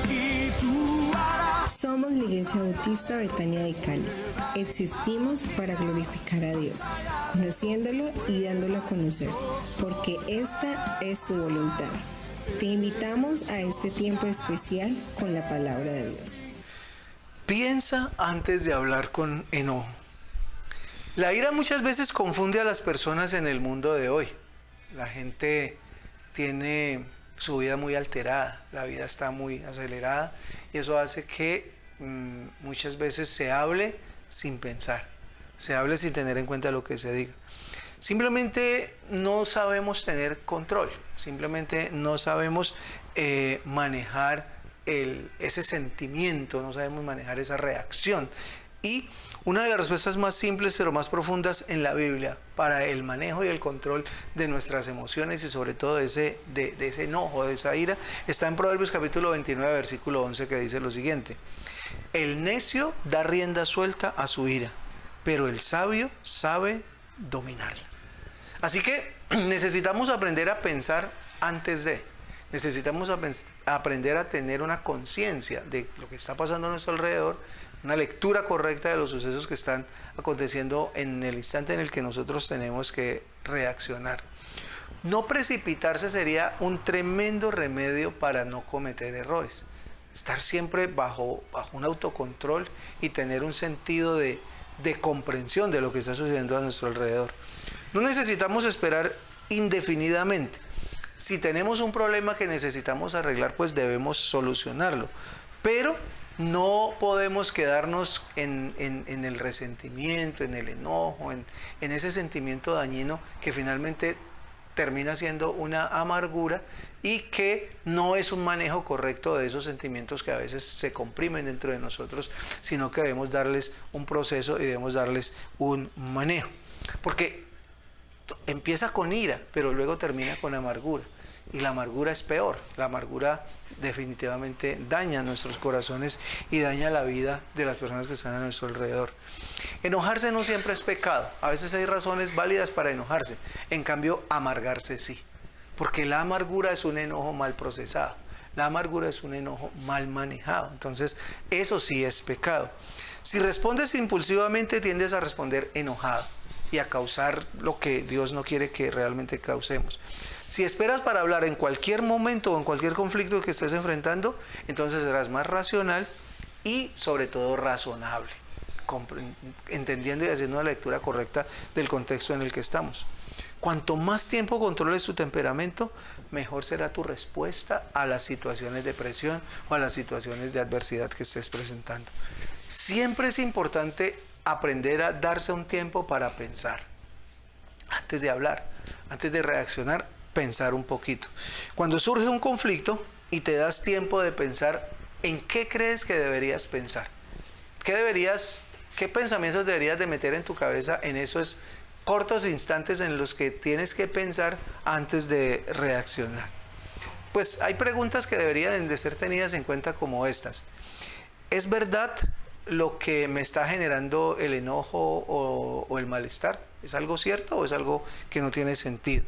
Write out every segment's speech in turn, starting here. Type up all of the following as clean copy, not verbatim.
y tú harás. Somos la Iglesia Bautista Betania de Cali. Existimos para glorificar a Dios, conociéndolo y dándolo a conocer, porque esta es su voluntad. Te invitamos a este tiempo especial con la palabra de Dios. Piensa antes de hablar con enojo. La ira muchas veces confunde a las personas en el mundo de hoy. La gente tiene su vida muy alterada, la vida está muy acelerada y eso hace que muchas veces se hable sin pensar, se hable sin tener en cuenta lo que se diga. Simplemente no sabemos tener control, simplemente no sabemos manejar ese sentimiento, no sabemos manejar esa reacción. Y una de las respuestas más simples pero más profundas en la Biblia para el manejo y el control de nuestras emociones y sobre todo de ese enojo, de esa ira, está en Proverbios capítulo 29, versículo 11, que dice lo siguiente: el necio da rienda suelta a su ira, pero el sabio sabe dominarla. Así que necesitamos aprender a pensar antes de, necesitamos aprender a tener una conciencia de lo que está pasando a nuestro alrededor, una lectura correcta de los sucesos que están aconteciendo en el instante en el que nosotros tenemos que reaccionar. No precipitarse sería un tremendo remedio para no cometer errores. Estar siempre bajo un autocontrol y tener un sentido de comprensión de lo que está sucediendo a nuestro alrededor. No necesitamos esperar indefinidamente. Si tenemos un problema que necesitamos arreglar, pues debemos solucionarlo. Pero no podemos quedarnos en el resentimiento, en el enojo, en ese sentimiento dañino que finalmente termina siendo una amargura y que no es un manejo correcto de esos sentimientos que a veces se comprimen dentro de nosotros, sino que debemos darles un proceso y debemos darles un manejo. Porque empieza con ira, pero luego termina con amargura. Y la amargura es peor. La amargura definitivamente daña nuestros corazones y daña la vida de las personas que están a nuestro alrededor. Enojarse no siempre es pecado. A veces hay razones válidas para enojarse. En cambio, amargarse sí. Porque la amargura es un enojo mal procesado. La amargura es un enojo mal manejado. Entonces, eso sí es pecado. Si respondes impulsivamente, tiendes a responder enojado y a causar lo que Dios no quiere que realmente causemos. Si esperas para hablar en cualquier momento o en cualquier conflicto que estés enfrentando, entonces serás más racional y sobre todo razonable, entendiendo y haciendo una lectura correcta del contexto en el que estamos. Cuanto más tiempo controles tu temperamento, mejor será tu respuesta a las situaciones de presión o a las situaciones de adversidad que estés presentando. Siempre es importante aprender a darse un tiempo para pensar. Antes de hablar, antes de reaccionar, pensar un poquito. Cuando surge un conflicto y te das tiempo de pensar, ¿en qué crees que deberías pensar? ¿Qué pensamientos deberías de meter en tu cabeza en esos cortos instantes en los que tienes que pensar antes de reaccionar? Pues hay preguntas que deberían de ser tenidas en cuenta como estas. ¿Es verdad lo que me está generando el enojo o el malestar? ¿Es algo cierto o es algo que no tiene sentido?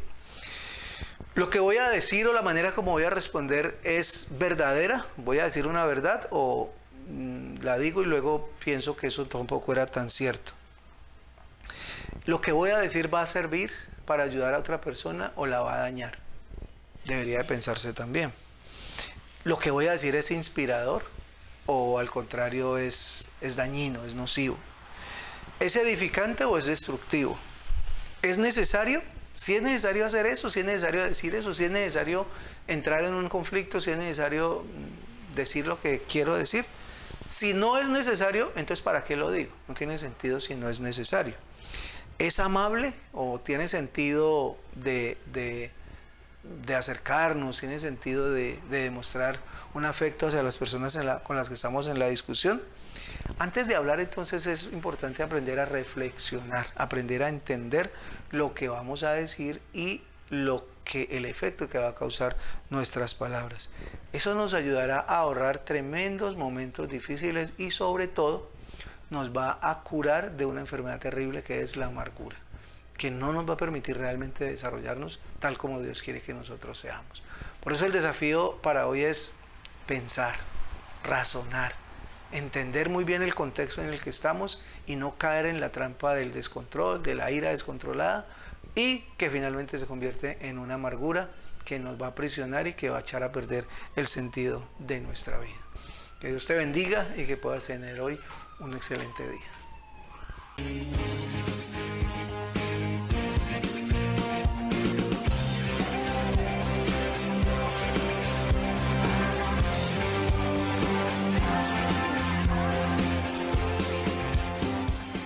¿Lo que voy a decir o la manera como voy a responder es verdadera? ¿Voy a decir una verdad o la digo y luego pienso que eso tampoco era tan cierto? ¿Lo que voy a decir va a servir para ayudar a otra persona o la va a dañar? Debería de pensarse también. ¿Lo que voy a decir es inspirador o al contrario es dañino, es nocivo? ¿Es edificante o es destructivo? ¿Es necesario? Si es necesario hacer eso, si es necesario decir eso, si es necesario entrar en un conflicto, si es necesario decir lo que quiero decir. Si no es necesario, entonces ¿para qué lo digo? No tiene sentido si no es necesario. ¿Es amable o tiene sentido de acercarnos, tiene sentido de demostrar un afecto hacia las personas con las que estamos en la discusión? Antes de hablar, entonces, es importante aprender a reflexionar, aprender a entender lo que vamos a decir y el efecto que va a causar nuestras palabras. Eso nos ayudará a ahorrar tremendos momentos difíciles y sobre todo nos va a curar de una enfermedad terrible que es la amargura, que no nos va a permitir realmente desarrollarnos tal como Dios quiere que nosotros seamos. Por eso el desafío para hoy es pensar, razonar, entender muy bien el contexto en el que estamos y no caer en la trampa del descontrol, de la ira descontrolada y que finalmente se convierte en una amargura que nos va a aprisionar y que va a echar a perder el sentido de nuestra vida. Que Dios te bendiga y que puedas tener hoy un excelente día.